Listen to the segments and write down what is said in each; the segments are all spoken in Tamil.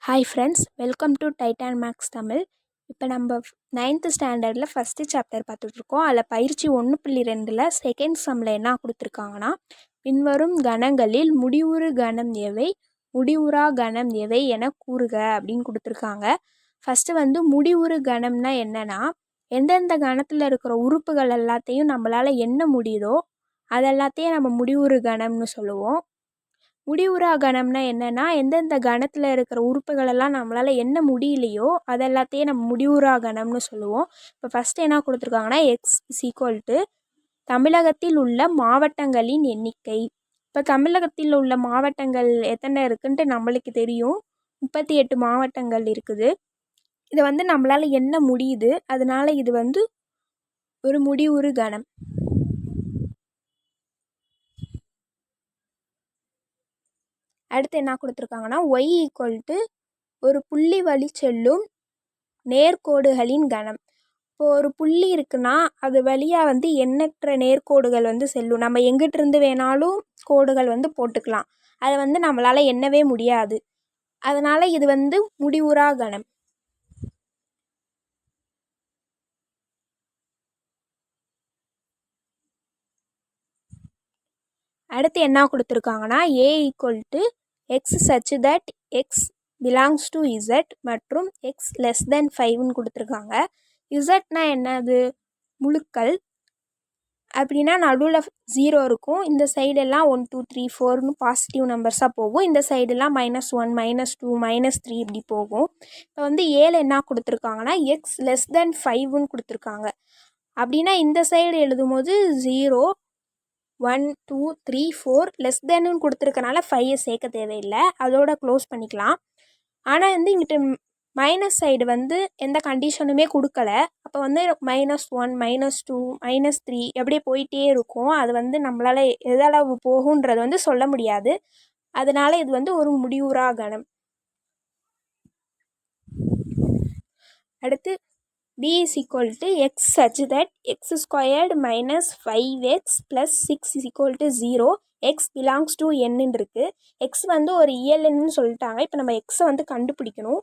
Hi friends, welcome to Titan Max Tamil. இப்போ நம்ம 9th ஸ்டாண்டர்டில் ஃபஸ்ட்டு சாப்டர் பார்த்துட்ருக்கோம். அதில் பயிற்சி 1.2 செகண்ட் சம்மில் என்ன கொடுத்துருக்காங்கன்னா, பின்வரும் கணங்களில் முடிவுறு கணம் எவை, முடிவுறா கணம் எவை என கூறுக அப்படின்னு கொடுத்துருக்காங்க. ஃபஸ்ட்டு முடிவுறு கணம்னா என்னென்னா, எந்தெந்த கணத்தில் இருக்கிற உறுப்புகள் எல்லாத்தையும் நம்மளால் எண்ண முடியுதோ அதெல்லாத்தையும் நம்ம முடிவுறு கணம்னு சொல்லுவோம். முடிவுறா கணம்னா என்னென்னா, எந்தெந்த கணத்தில் இருக்கிற உறுப்புகளெல்லாம் நம்மளால் எண்ண முடியலையோ அதெல்லாத்தையும் நம்ம முடிவுறா கணம்னு சொல்லுவோம். இப்போ ஃபஸ்ட்டு என்ன கொடுத்துருக்காங்கன்னா, x தமிழகத்தில் உள்ள மாவட்டங்களின் எண்ணிக்கை. இப்போ தமிழகத்தில் உள்ள மாவட்டங்கள் எத்தனை இருக்குன்ட்டு நம்மளுக்கு தெரியும். 38 மாவட்டங்கள் இருக்குது. இதை நம்மளால் எண்ண முடியுது. அதனால் இது ஒரு முடிவுறு கணம். அடுத்து என்ன கொடுத்துருக்காங்கன்னா, y ஒரு புள்ளி வழி செல்லும் நேர்கோடுகளின் கணம். இப்போது ஒரு புள்ளி இருக்குன்னா அது வழியாக எண்ணற்ற நேர்கோடுகள் செல்லும். நம்ம எங்கிட்டிருந்து வேணாலும் கோடுகள் போட்டுக்கலாம். அதை நம்மளால் எண்ணவே முடியாது. அதனால் இது முடிவுறா கணம். அடுத்து என்ன கொடுத்துருக்காங்கன்னா, a x such that x belongs to z மற்றும் x less than 5ன்னு கொடுத்துருக்காங்க. zனா என்னது? முழுக்கள். அப்படின்னா நடுவில் 0 இருக்கும். இந்த சைடெல்லாம் 1 2 3 4ன்னு பாசிட்டிவ் நம்பர்ஸாக போகும். இந்த சைடெல்லாம் -1 -2 -3 இப்படி போகும். இப்போ ஏல என்ன கொடுத்துருக்காங்கன்னா, x less than 5ன்னு கொடுத்துருக்காங்க. அப்படின்னா இந்த சைடு எழுதும் போது 0 1 2 3 4 லெஸ் தேன்னு கொடுத்துருக்கனால 5 சேர்க்க தேவையில்லை. அதோட க்ளோஸ் பண்ணிக்கலாம். ஆனால் இங்கிட்ட மைனஸ் சைடு எந்த கண்டிஷனுமே கொடுக்கல. அப்போ -1 -2 -3 எப்படியே போயிட்டே இருக்கும். அது நம்மளால் எதளவு போகுன்றது சொல்ல முடியாது. அதனால் இது ஒரு முடிவுறா கணம். அடுத்து b is equal to x such that x squared minus 5x plus 6 is equal to 0, x belongs to n இருக்கு. x ஒரு இயல் எண்ணுன்னு சொல்லிட்டாங்க. இப்போ நம்ம x கண்டுபிடிக்கணும்.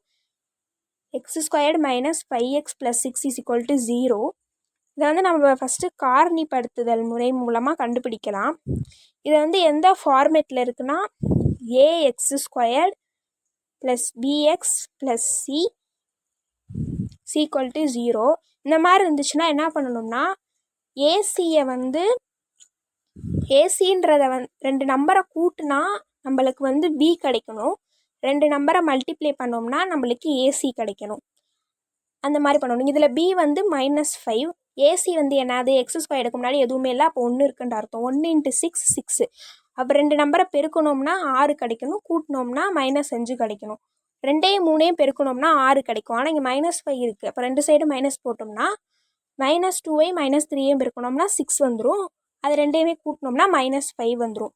x squared minus 5x plus 6 is equal to 0. இதை நம்ம ஃபஸ்ட்டு காரணிப்படுத்துதல் முறை மூலமாக கண்டுபிடிக்கலாம். இது எந்த ஃபார்மேட்டில் இருக்குன்னா, ax squared plus bx plus c = 0. இந்த மாதிரி இருந்துச்சுன்னா என்ன பண்ணணும்னா, ஏசியை ஏசின்றதை 2 நம்பரை கூட்டினா நம்மளுக்கு பி கிடைக்கணும். 2 நம்பரை மல்டிப்ளை பண்ணோம்னா நம்மளுக்கு ஏசி கிடைக்கணும். அந்த மாதிரி பண்ணணும். இதில் பி -5, ஏசி என்னது? எக்ஸ் ஸ்கொயருக்கு முன்னாடி எதுவுமே இல்லை. அப்போ 1 இருக்குன்ற அர்த்தம். 1 × 6 6. அப்போ 2 நம்பரை பெருக்கணும்னா 6 கிடைக்கணும். கூட்டினோம்னா -5 கிடைக்கணும். 2ஐயும் 3ஐயும் பெருக்கணும்னா 6 கிடைக்கும். ஆனால் இங்கே -5 இருக்குது. அப்போ 2 சைடும் மைனஸ் போட்டோம்னா -2ஐயும் -3ஐயும் பெருக்கணும்னா 6 வந்துடும். அது 2ஐயுமே கூட்டினோம்னா -5 வந்துடும்.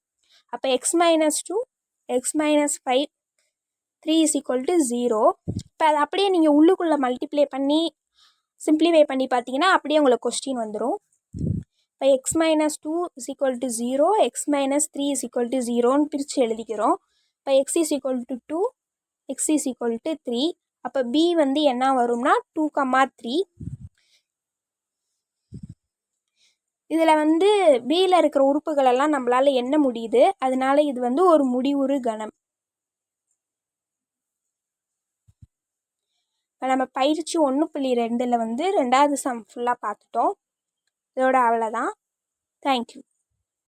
அப்போ x - 2 x - 5 3 = 0. இப்போ அது அப்படியே நீங்கள் உள்ளுக்குள்ளே மல்டிப்ளை பண்ணி சிம்ப்ளிஃபை பண்ணி பார்த்தீங்கன்னா அப்படியே உங்களுக்கு கொஸ்டின் வந்துடும். இப்போ x - 2 = 0, x - 3 = 0ன்னு பிரித்து எழுதிக்கிறோம். இப்போ x = 2, x = 3. அப்போ b என்ன வரும்னா 2, 3. இதில் பியில் இருக்கிற உறுப்புகளெல்லாம் நம்மளால் எண்ண முடியுது. அதனால இது ஒரு முடிவுறு கணம். இப்போ நம்ம பயிற்சி 1.2ல் 2வது சம் ஃபுல்லாக பார்த்துட்டோம். இதோட அவ்வளோதான். தேங்க்யூ.